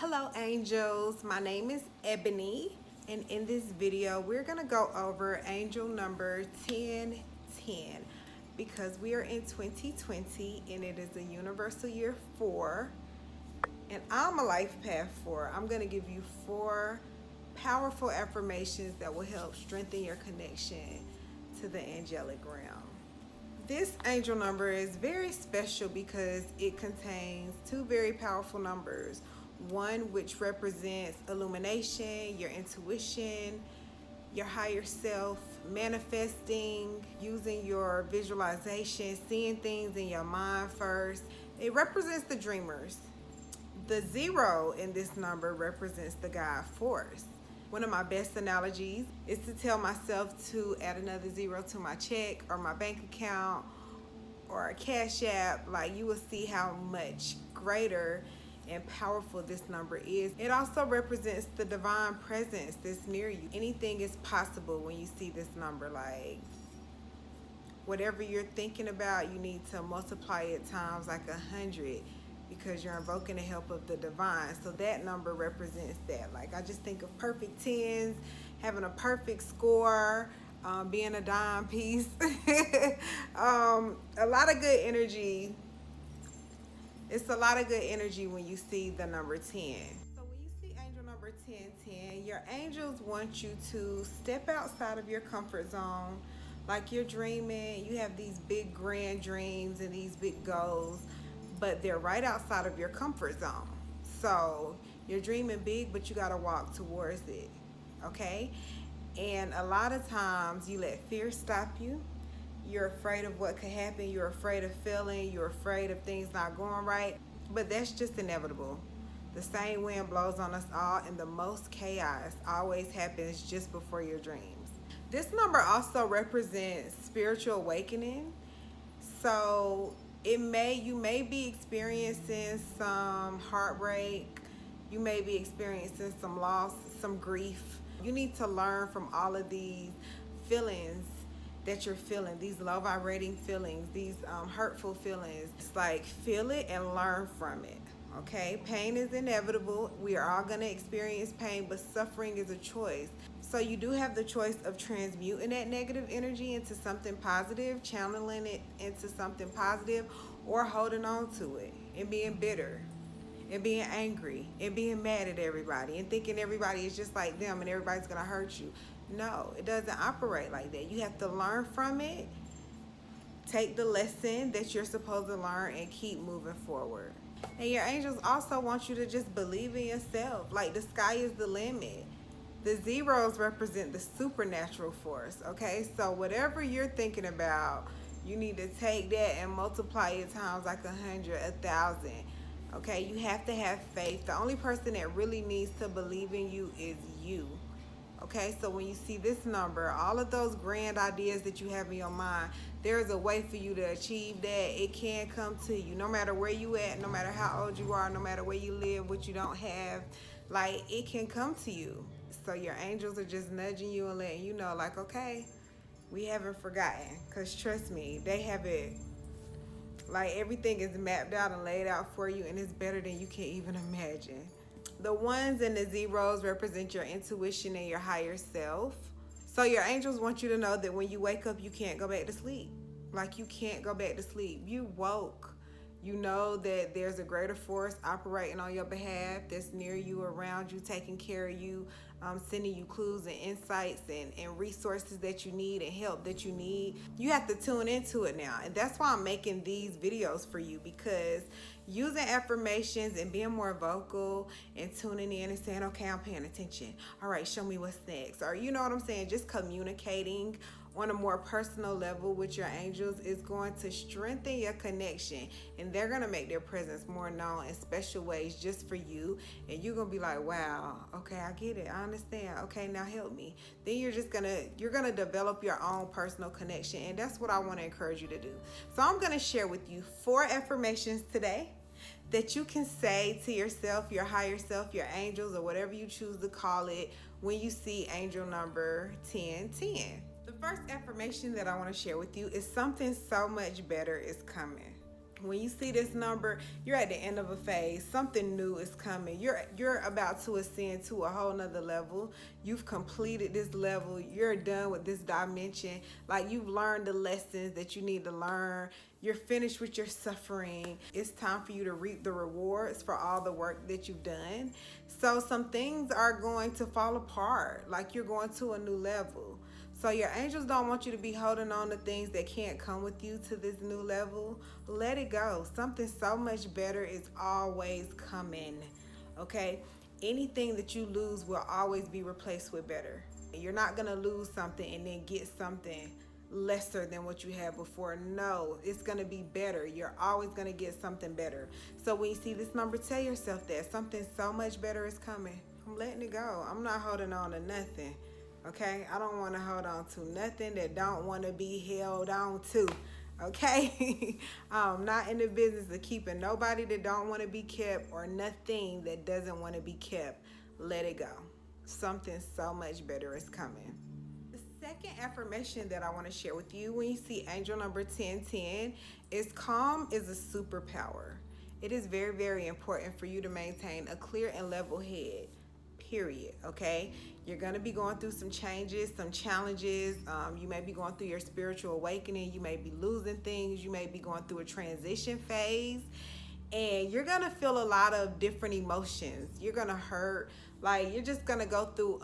Hello angels, my name is Ebony, and in this video we're going to go over angel number 1010 because we are in 2020 and it is a universal year 4, and I'm a life path 4. I'm going to give you 4 powerful affirmations that will help strengthen your connection to the angelic realm. This angel number is very special because it contains 2 very powerful numbers. One which represents illumination, your intuition, your higher self, manifesting, using your visualization, seeing things in your mind first. It represents the dreamers. The 0 in this number represents the guide force. One of my best analogies is to tell myself to add another 0 to my check or my bank account or a cash app. Like, you will see how much greater and powerful this number is. It also represents the divine presence that's near you. Anything is possible when you see this number. Like, whatever you're thinking about, you need to multiply it times like 100 because you're invoking the help of the divine. So that number represents that. Like, I just think of perfect tens, having a perfect score, being a dime piece. A lot of good energy. It's a lot of good energy when you see the number 10. So when you see angel number 1010, your angels want you to step outside of your comfort zone. Like, you're dreaming, you have these big grand dreams and these big goals, but they're right outside of your comfort zone. So you're dreaming big, but you gotta walk towards it, okay? And a lot of times you let fear stop you. You're afraid of what could happen. You're afraid of failing. You're afraid of things not going right. But that's just inevitable. The same wind blows on us all, and the most chaos always happens just before your dreams. This number also represents spiritual awakening. So you may be experiencing some heartbreak. You may be experiencing some loss, some grief. You need to learn from all of these feelings that you're feeling, these low vibrating feelings, these hurtful feelings. It's like, feel it and learn from it, okay? Pain is inevitable. We are all gonna experience pain, but suffering is a choice. So you do have the choice of transmuting that negative energy into something positive, channeling it into something positive, or holding on to it and being bitter and being angry and being mad at everybody and thinking everybody is just like them and everybody's gonna hurt you. No, it doesn't operate like that. You have to learn from it, take the lesson that you're supposed to learn, and keep moving forward. And your angels also want you to just believe in yourself. Like, the sky is the limit. The zeros represent the supernatural force, okay? So whatever you're thinking about, you need to take that and multiply it times like 100, 1,000. Okay, you have to have faith. The only person that really needs to believe in you is you. Okay, so when you see this number, all of those grand ideas that you have in your mind, there's a way for you to achieve that. It can come to you, no matter where you at, no matter how old you are, no matter where you live, what you don't have. Like, it can come to you. So your angels are just nudging you and letting you know, like, okay, we haven't forgotten. Because trust me, they have it. Like, everything is mapped out and laid out for you, and it's better than you can even imagine. The 1s and the 0s represent your intuition and your higher self. So your angels want you to know that when you wake up, you can't go back to sleep. Like, you can't go back to sleep. You woke. You know that there's a greater force operating on your behalf that's near you, around you, taking care of you, sending you clues and insights and resources that you need and help that you need. You have to tune into it now. And that's why I'm making these videos for you, because using affirmations and being more vocal and tuning in and saying, okay, I'm paying attention. All right, show me what's next. Or, you know what I'm saying? Just communicating on a more personal level with your angels is going to strengthen your connection, and they're going to make their presence more known in special ways just for you. And you're going to be like, wow, okay, I get it, I understand, okay, now help me. Then you're gonna develop your own personal connection, and that's what I want to encourage you to do. So I'm going to share with you 4 affirmations today that you can say to yourself, your higher self, your angels, or whatever you choose to call it, when you see angel number 1010. The first affirmation that I want to share with you is something so much better is coming. When you see this number, you're at the end of a phase. Something new is coming. You're about to ascend to a whole nother level. You've completed this level. You're done with this dimension. Like, you've learned the lessons that you need to learn. You're finished with your suffering. It's time for you to reap the rewards for all the work that you've done. So some things are going to fall apart. Like, you're going to a new level. So your angels don't want you to be holding on to things that can't come with you to this new level. Let it go. Something so much better is always coming, okay? Anything that you lose will always be replaced with better. You're not going to lose something and then get something lesser than what you had before. No, it's going to be better. You're always going to get something better. So when you see this number, tell yourself that something so much better is coming. I'm letting it go. I'm not holding on to nothing. Okay, I don't want to hold on to nothing that don't want to be held on to. Okay, I'm not in the business of keeping nobody that don't want to be kept or nothing that doesn't want to be kept. Let it go. Something so much better is coming. The second affirmation that I want to share with you when you see angel number 1010 is calm is a superpower. It is very, very important for you to maintain a clear and level head. Period. Okay, you're going to be going through some changes, some challenges. You may be going through your spiritual awakening. You may be losing things. You may be going through a transition phase, and you're going to feel a lot of different emotions. You're going to hurt. Like, you're just going to go through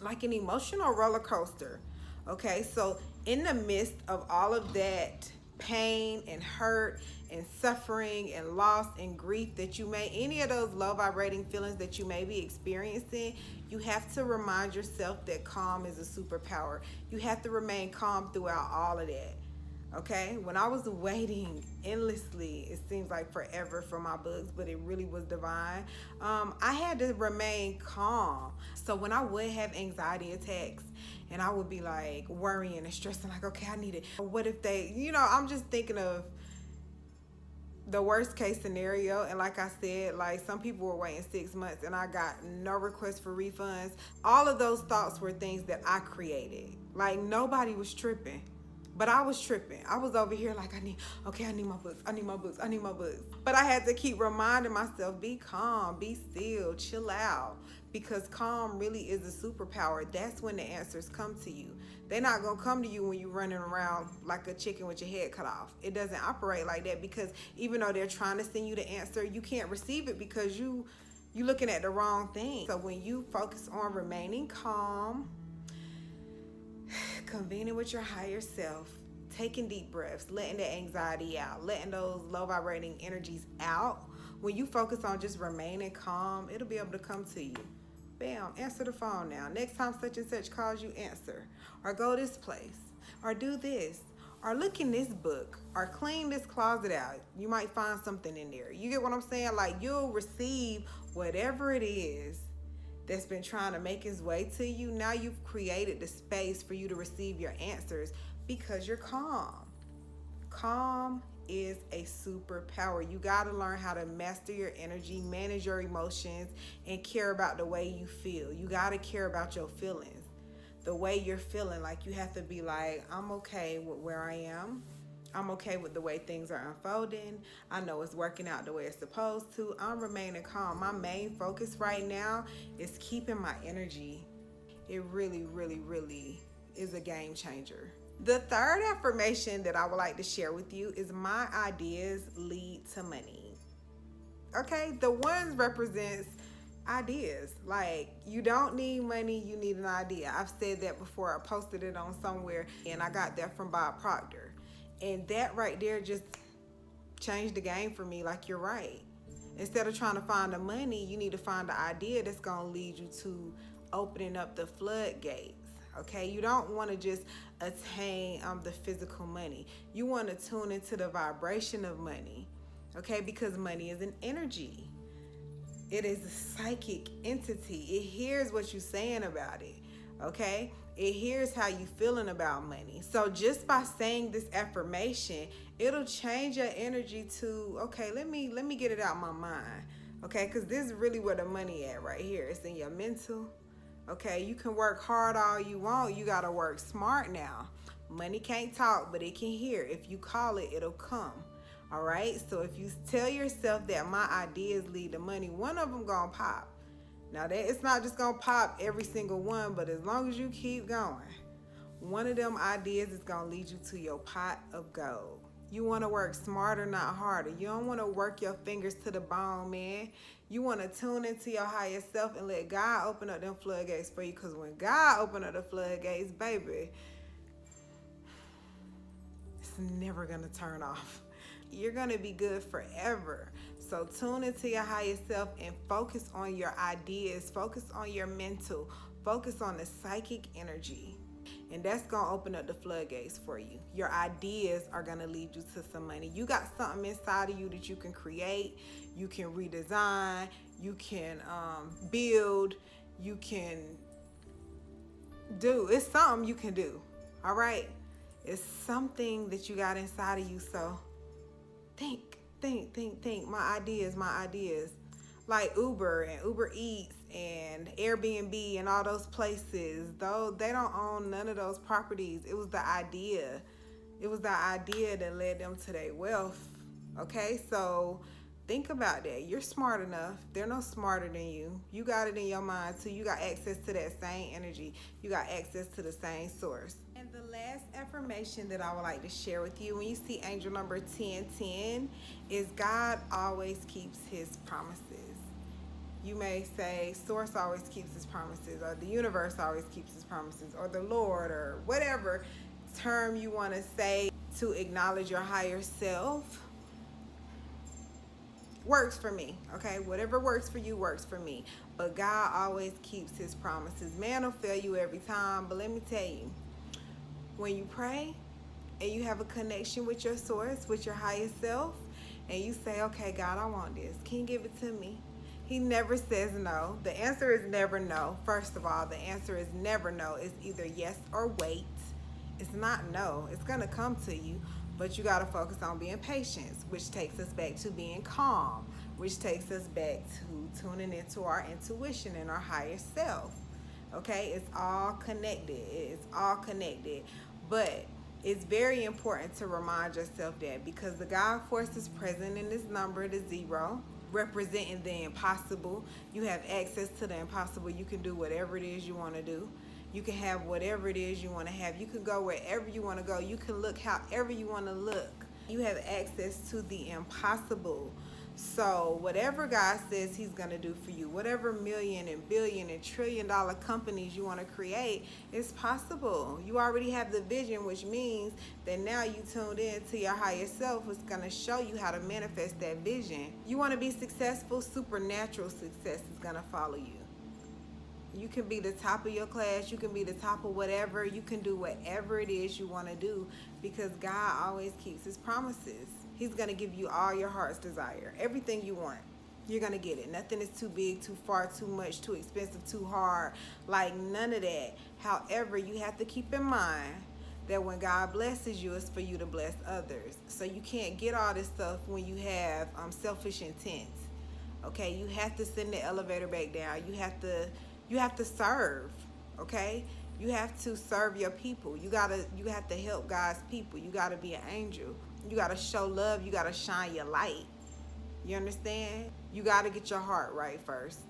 like an emotional roller coaster. Okay, so in the midst of all of that pain and hurt and suffering and loss and grief that you may, any of those low vibrating feelings that you may be experiencing, you have to remind yourself that calm is a superpower. You have to remain calm throughout all of that. Okay, when I was waiting endlessly, it seems like forever for my books, but it really was divine. I had to remain calm. So when I would have anxiety attacks and I would be like worrying and stressing, like, okay, I need it. What if they, I'm just thinking of the worst case scenario. And like I said, like, some people were waiting 6 months and I got no request for refunds. All of those thoughts were things that I created. Like, nobody was tripping. But I was tripping. I was over here like, I need my books. I need my books. I need my books. But I had to keep reminding myself, be calm, be still, chill out. Because calm really is a superpower. That's when the answers come to you. They're not going to come to you when you're running around like a chicken with your head cut off. It doesn't operate like that, because even though they're trying to send you the answer, you can't receive it because you're looking at the wrong thing. So when you focus on remaining calm, convening with your higher self, taking deep breaths, letting the anxiety out, letting those low vibrating energies out. When you focus on just remaining calm, it'll be able to come to you. Bam, answer the phone now. Next time such and such calls you, answer. Or go this place. Or do this. Or look in this book. Or clean this closet out. You might find something in there. You get what I'm saying? Like, you'll receive whatever it is that's been trying to make its way to you. Now you've created the space for you to receive your answers because you're calm. Calm is a superpower. You got to learn how to master your energy, manage your emotions, and care about the way you feel. You got to care about your feelings. The way you're feeling, like, you have to be like, I'm okay with where I am. I'm okay with the way things are unfolding. I know it's working out the way it's supposed to. I'm remaining calm. My main focus right now is keeping my energy. It really, really, really is a game changer. The third affirmation that I would like to share with you is my ideas lead to money. Okay, the ones represents ideas. Like, you don't need money, you need an idea. I've said that before. I posted it on somewhere, and I got that from Bob Proctor. And that right there just changed the game for me. Like, you're right. Instead of trying to find the money, you need to find the idea that's going to lead you to opening up the floodgates. Okay, you don't want to just attain the physical money. You want to tune into the vibration of money. Okay, because money is an energy. It is a psychic entity. It hears what you're saying about it. Okay, it hears how you feeling about money. So just by saying this affirmation, it'll change your energy to, okay, let me get it out of my mind. Okay, because this is really where the money at right here. It's in your mental. Okay, you can work hard all you want. You got to work smart now. Money can't talk, but it can hear. If you call it, it'll come. All right? So if you tell yourself that my ideas lead to money, one of them gonna pop. Now, that it's not just gonna pop every single one, but as long as you keep going, one of them ideas is gonna lead you to your pot of gold. You want to work smarter, not harder. You don't want to work your fingers to the bone, man. You want to tune into your higher self and let God open up them floodgates for you. Because when God open up the floodgates, baby, it's never going to turn off. You're going to be good forever. So tune into your higher self and focus on your ideas. Focus on your mental. Focus on the psychic energy. And that's going to open up the floodgates for you. Your ideas are going to lead you to some money. You got something inside of you that you can create. You can redesign. You can build. You can do. It's something you can do. All right? It's something that you got inside of you. So think. My ideas. Like Uber and Uber Eats and Airbnb and all those places, though they don't own none of those properties. It was the idea. It was the idea that led them to their wealth. Okay, so think about that. You're smart enough. They're no smarter than you. You got it in your mind too. You got access to that same energy. You got access to the same source. And the last affirmation that I would like to share with you when you see angel number 1010 is God always keeps his promises. You may say source always keeps his promises, or the universe always keeps his promises, or the Lord, or whatever term you want to say to acknowledge your higher self. Works for me, okay? Whatever works for you works for me. But God always keeps his promises. Man will fail you every time, but let me tell you, when you pray and you have a connection with your source, with your higher self, and you say, okay, God, I want this. Can you give it to me? He never says no. The answer is never no. First of all, the answer is never no. It's either yes or wait. It's not no. It's going to come to you, but you got to focus on being patient, which takes us back to being calm, which takes us back to tuning into our intuition and our higher self. Okay? It's all connected. It's all connected. But it's very important to remind yourself that, because the God force is present in this number, the 0, representing the impossible. You have access to the impossible. You can do whatever it is you want to do. You can have whatever it is you want to have. You can go wherever you want to go. You can look however you want to look. You have access to the impossible. So whatever God says he's going to do for you, whatever million and billion and trillion-dollar companies you want to create, it's possible. You already have the vision, which means that now you tuned in to your higher self, who's going to show you how to manifest that vision. You want to be successful, supernatural success is going to follow you. You can be the top of your class. You can be the top of whatever. You can do whatever it is you want to do, because God always keeps his promises. He's going to give you all your heart's desire. Everything you want, you're going to get it. Nothing is too big, too far, too much, too expensive, too hard. Like none of that. However, you have to keep in mind that when God blesses you, it's for you to bless others. So you can't get all this stuff when you have selfish intent. Okay? You have to send the elevator back down. You have to serve. Okay? You have to serve your people. You have to help God's people. You got to be an angel. You got to show love. You got to shine your light. You understand? You got to get your heart right first.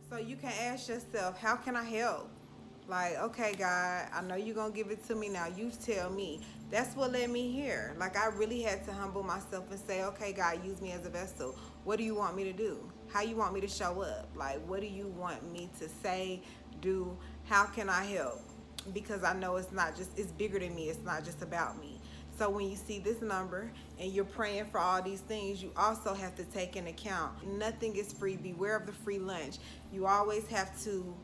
So you can ask yourself, how can I help? Like, okay, God, I know you're going to give it to me now. You tell me. That's what led me here. Like, I really had to humble myself and say, okay, God, use me as a vessel. What do you want me to do? How you want me to show up? Like, what do you want me to say, do? How can I help? Because I know it's bigger than me. It's not just about me. So when you see this number and you're praying for all these things, you also have to take into account nothing is free. Beware of the free lunch. You always have to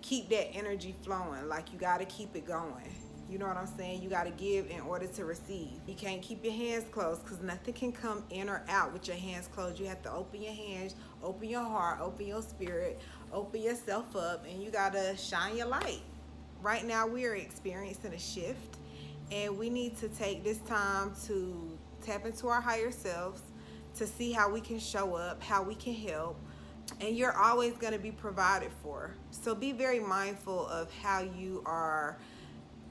keep that energy flowing. Like, you got to keep it going. You know what I'm saying? You got to give in order to receive. You can't keep your hands closed, because nothing can come in or out with your hands closed. You have to open your hands, open your heart, open your spirit, open yourself up, and you got to shine your light. Right now, we are experiencing a shift. And we need to take this time to tap into our higher selves, to see how we can show up, how we can help. And you're always going to be provided for. So be very mindful of how you are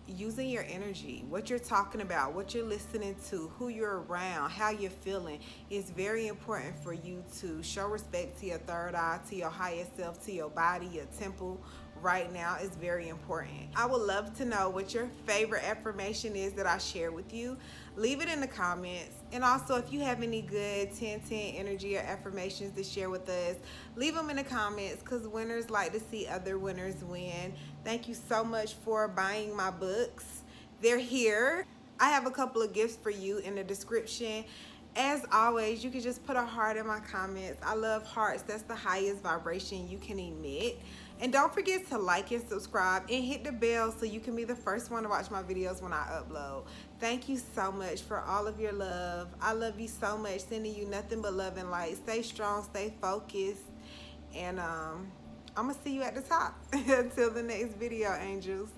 using your energy, what you're talking about, what you're listening to, who you're around, how you're feeling. Is very important for you to show respect to your third eye, to your higher self, to your body, your temple. Right now is very important. I would love to know what your favorite affirmation is that I share with you. Leave it in the comments. And also, if you have any good 10-10 energy or affirmations to share with us, leave them in the comments, because winners like to see other winners win. Thank you so much for buying my books. They're here. I have a couple of gifts for you in the description. As always, you can just put a heart in my comments. I love hearts. That's the highest vibration you can emit. And don't forget to like and subscribe and hit the bell so you can be the first one to watch my videos when I upload. Thank you so much for all of your love. I love you so much. Sending you nothing but love and light. Stay strong, stay focused. And I'm going to see you at the top. Until the next video, angels.